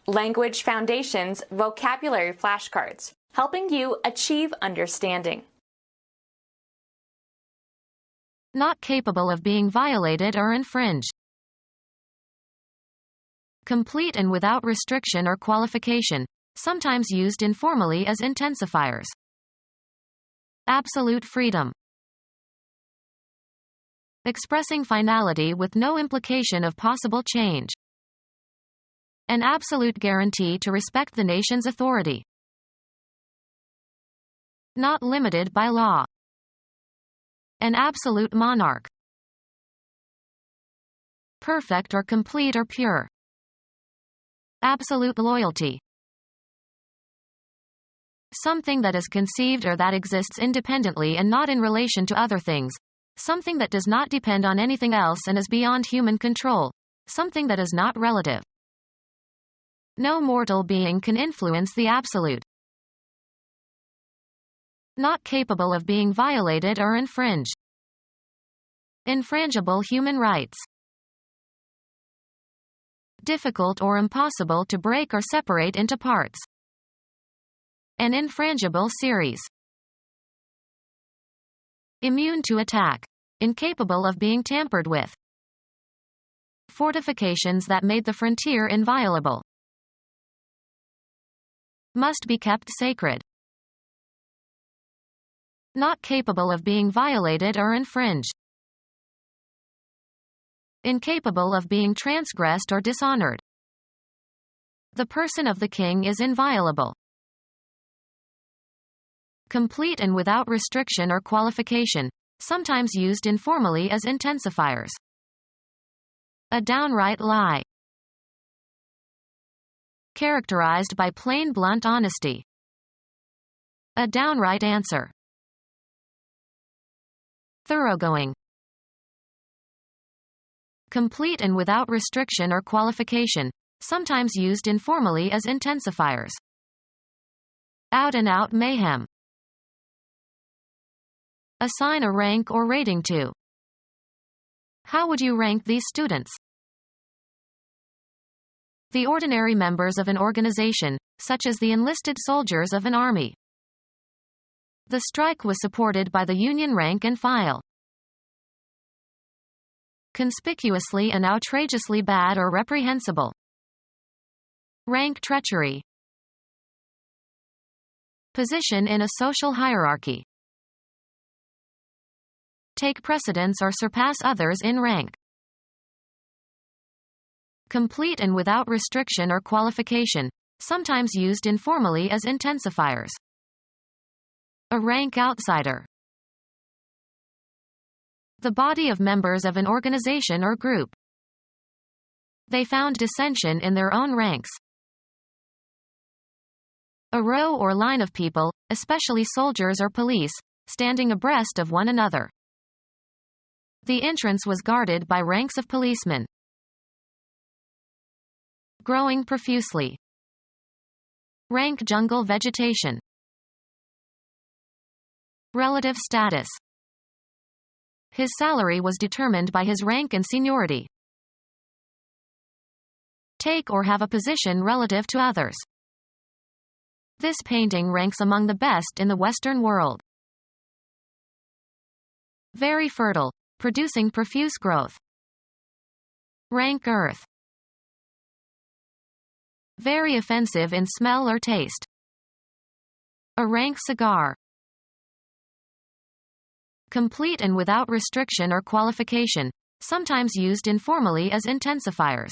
Language Foundations Vocabulary Flashcards, helping you achieve understanding. Not capable of being violated or infringed. Complete and without restriction or qualification, sometimes used informally as intensifiers. Absolute freedom. Expressing finality with no implication of possible change. An absolute guarantee to respect the nation's authority. Not limited by law. An absolute monarch. Perfect or complete or pure. Absolute loyalty. Something that is conceived or that exists independently and not in relation to other things. Something that does not depend on anything else and is beyond human control. Something that is not relative. No mortal being can influence the absolute. Not capable of being violated or infringed. Infrangible human rights. Difficult or impossible to break or separate into parts. An infrangible series. Immune to attack. Incapable of being tampered with. Fortifications that made the frontier inviolable. Must be kept sacred. Not capable of being violated or infringed. Incapable of being transgressed or dishonored. The person of the king is inviolable. Complete and without restriction or qualification, sometimes used informally as intensifiers. A downright lie. Characterized by plain blunt honesty. A downright answer. Thoroughgoing. Complete and without restriction or qualification, sometimes used informally as intensifiers. Out-and-out mayhem. Assign a rank or rating to. How would you rank these students? The ordinary members of an organization, such as the enlisted soldiers of an army. The strike was supported by the Union rank and file. Conspicuously and outrageously bad or reprehensible. Rank treachery. Position in a social hierarchy. Take precedence or surpass others in rank. Complete and without restriction or qualification, sometimes used informally as intensifiers. A rank outsider. The body of members of an organization or group. They found dissension in their own ranks. A row or line of people, especially soldiers or police, standing abreast of one another. The entrance was guarded by ranks of policemen. Growing profusely. Rank jungle vegetation. Relative status. His salary was determined by his rank and seniority. Take or have a position relative to others. This painting ranks among the best in the Western world. Very fertile, producing profuse growth. Rank earth. Very offensive in smell or taste. A rank cigar. Complete and without restriction or qualification, sometimes used informally as intensifiers.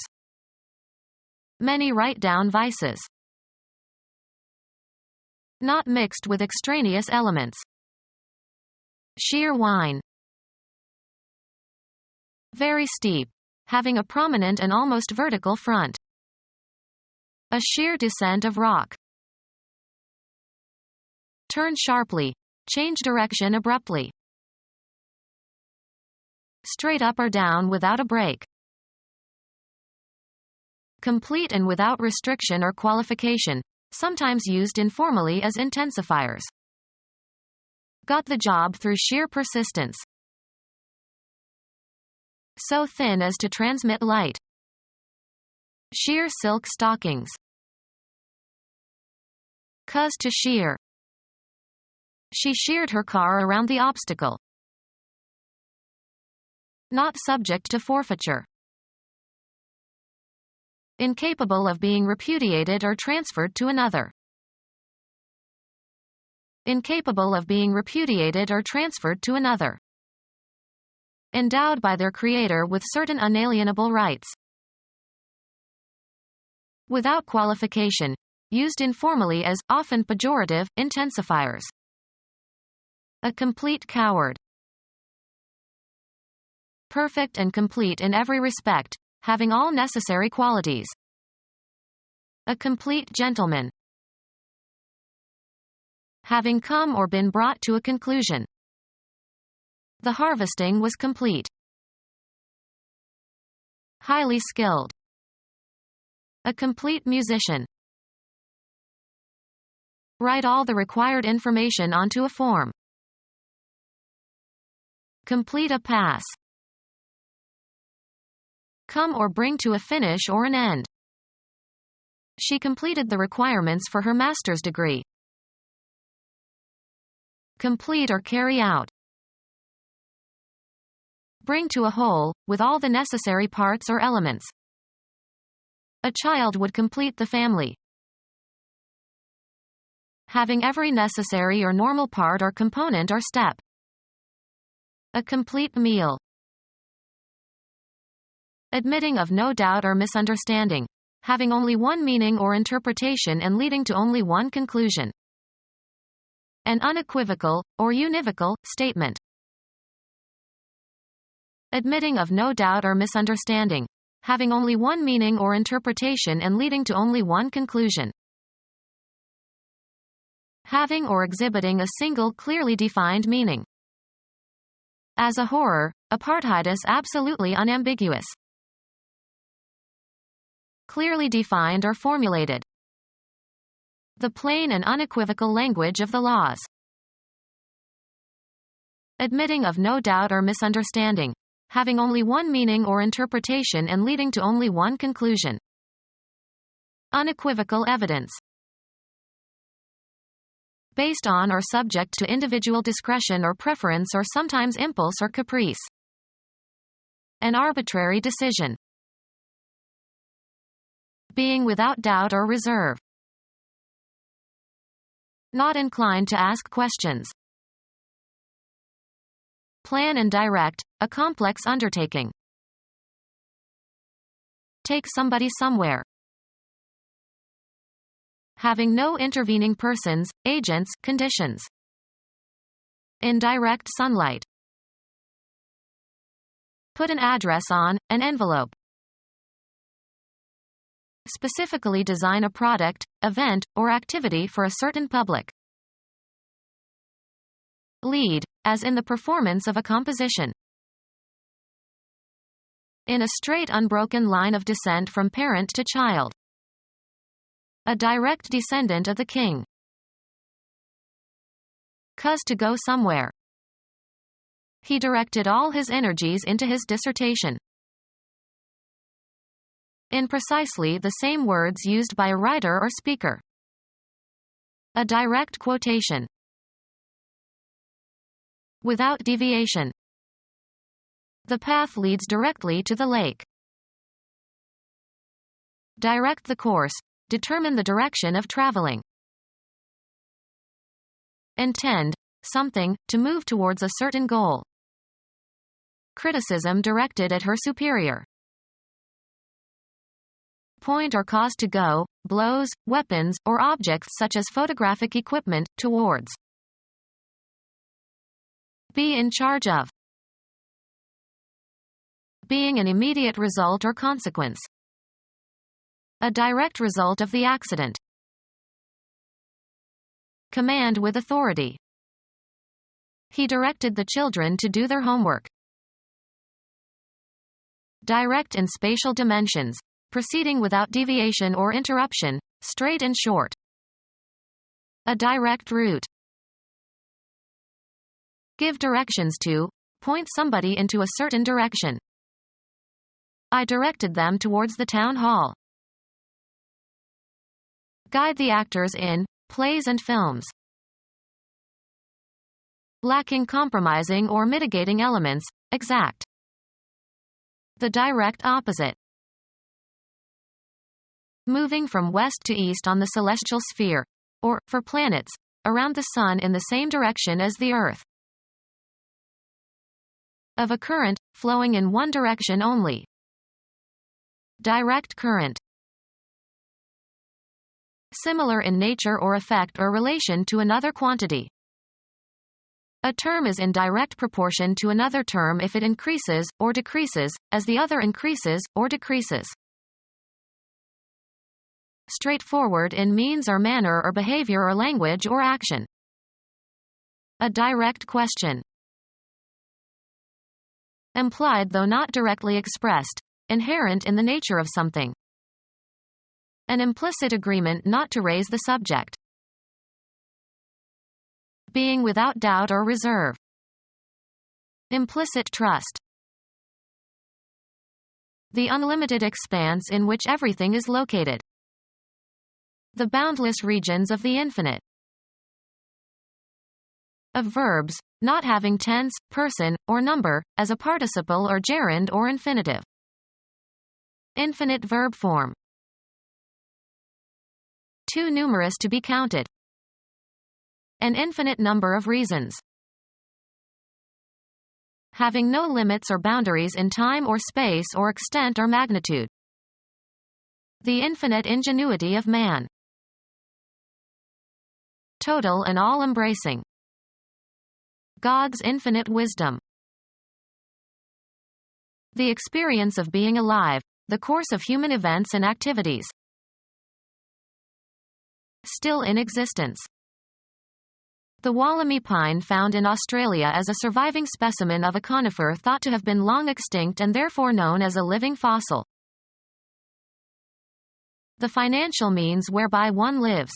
Many write-down vices. Not mixed with extraneous elements. Sheer wine. Very steep, having a prominent and almost vertical front. A sheer descent of rock. Turn sharply, change direction abruptly. Straight up or down without a break. Complete and without restriction or qualification, sometimes used informally as intensifiers. Got the job through sheer persistence. So thin as to transmit light. Sheer silk stockings. Cause to shear. She sheared her car around the obstacle. Not subject to forfeiture. Incapable of being repudiated or transferred to another. Incapable of being repudiated or transferred to another. Endowed by their creator with certain unalienable rights. Without qualification. Used informally as, often pejorative, intensifiers. A complete coward. Perfect and complete in every respect, having all necessary qualities. A complete gentleman. Having come or been brought to a conclusion. The harvesting was complete. Highly skilled. A complete musician. Write all the required information onto a form. Complete a pass. Come or bring to a finish or an end. She completed the requirements for her master's degree. Complete or carry out. Bring to a whole, with all the necessary parts or elements. A child would complete the family. Having every necessary or normal part or component or step. A complete meal. Admitting of no doubt or misunderstanding. Having only one meaning or interpretation and leading to only one conclusion. An unequivocal, or univocal, statement. Admitting of no doubt or misunderstanding. Having only one meaning or interpretation and leading to only one conclusion. Having or exhibiting a single clearly defined meaning. As a horror, apartheid is absolutely unambiguous. Clearly defined or formulated. The plain and unequivocal language of the laws. Admitting of no doubt or misunderstanding. Having only one meaning or interpretation and leading to only one conclusion. Unequivocal evidence. Based on or subject to individual discretion or preference or sometimes impulse or caprice. An arbitrary decision. Being without doubt or reserve. Not inclined to ask questions. Plan and direct, a complex undertaking. Take somebody somewhere. Having no intervening persons, agents, conditions. In direct sunlight. Put an address on an envelope. Specifically design a product, event, or activity for a certain public. Lead, as in the performance of a composition. In a straight unbroken line of descent from parent to child. A direct descendant of the king. Cause to go somewhere. He directed all his energies into his dissertation. In precisely the same words used by a writer or speaker. A direct quotation. Without deviation. The path leads directly to the lake. Direct the course. Determine the direction of traveling. Intend, something, to move towards a certain goal. Criticism directed at her superior. Point or cause to go, blows, weapons, or objects such as photographic equipment, towards. Be in charge of. Being an immediate result or consequence. A direct result of the accident. Command with authority. He directed the children to do their homework. Direct in spatial dimensions, proceeding without deviation or interruption, straight and short. A direct route. Give directions to, point somebody into a certain direction. I directed them towards the town hall. Guide the actors in, plays and films. Lacking compromising or mitigating elements, exact. The direct opposite. Moving from west to east on the celestial sphere, or, for planets, around the Sun in the same direction as the Earth. Of a current, flowing in one direction only. Direct current. Similar in nature or effect or relation to another quantity. A term is in direct proportion to another term if it increases, or decreases, as the other increases, or decreases. Straightforward in means or manner or behavior or language or action. A direct question. Implied though not directly expressed, inherent in the nature of something. An implicit agreement not to raise the subject. Being without doubt or reserve. Implicit trust. The unlimited expanse in which everything is located. The boundless regions of the infinite. Of verbs, not having tense, person, or number, as a participle or gerund or infinitive. Infinite verb form. Too numerous to be counted. An infinite number of reasons. Having no limits or boundaries in time or space or extent or magnitude. The infinite ingenuity of man. Total and all-embracing. God's infinite wisdom. The experience of being alive, the course of human events and activities. Still in existence. The Wollemi pine found in Australia as a surviving specimen of a conifer thought to have been long extinct and therefore known as a living fossil. The financial means whereby one lives.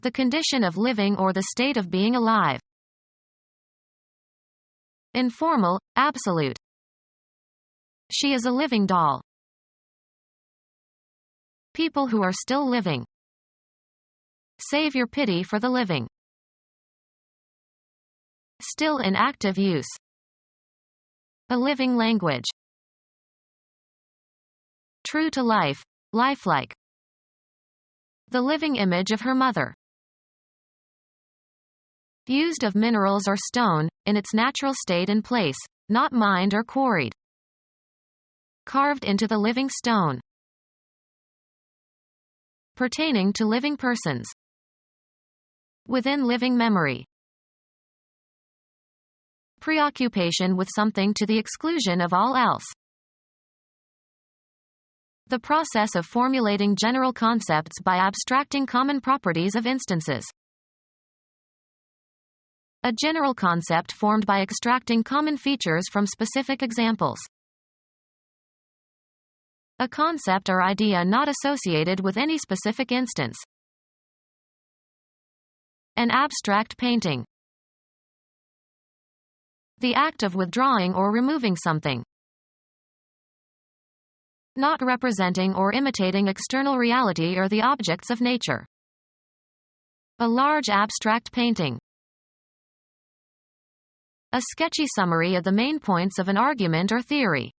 The condition of living or the state of being alive. Informal, absolute. She is a living doll. People who are still living. Save your pity for the living. Still in active use. A living language. True to life, lifelike. The living image of her mother. Used of minerals or stone, in its natural state and place, not mined or quarried. Carved into the living stone. Pertaining to living persons. Within living memory. Preoccupation with something to the exclusion of all else. The process of formulating general concepts by abstracting common properties of instances. A general concept formed by extracting common features from specific examples. A concept or idea not associated with any specific instance. An abstract painting. The act of withdrawing or removing something. Not representing or imitating external reality or the objects of nature. A large abstract painting. A sketchy summary of the main points of an argument or theory.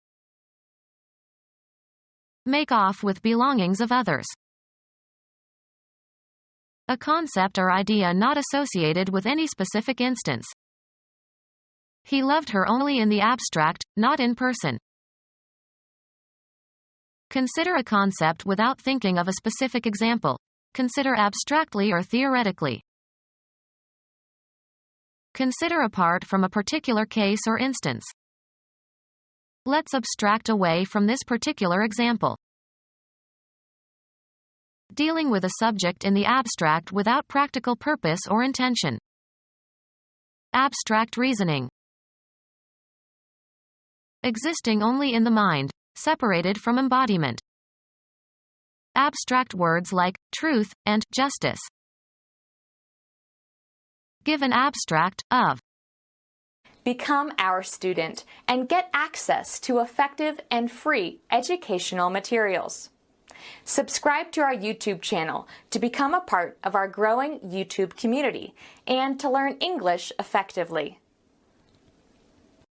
Make off with belongings of others. A concept or idea not associated with any specific instance. He loved her only in the abstract, not in person. Consider a concept without thinking of a specific example. Consider abstractly or theoretically. Consider apart from a particular case or instance. Let's abstract away from this particular example. Dealing with a subject in the abstract without practical purpose or intention. Abstract reasoning. Existing only in the mind, separated from embodiment. Abstract words like truth and justice. Give an abstract of. Become our student and get access to effective and free educational materials. Subscribe to our YouTube channel to become a part of our growing YouTube community and to learn English effectively.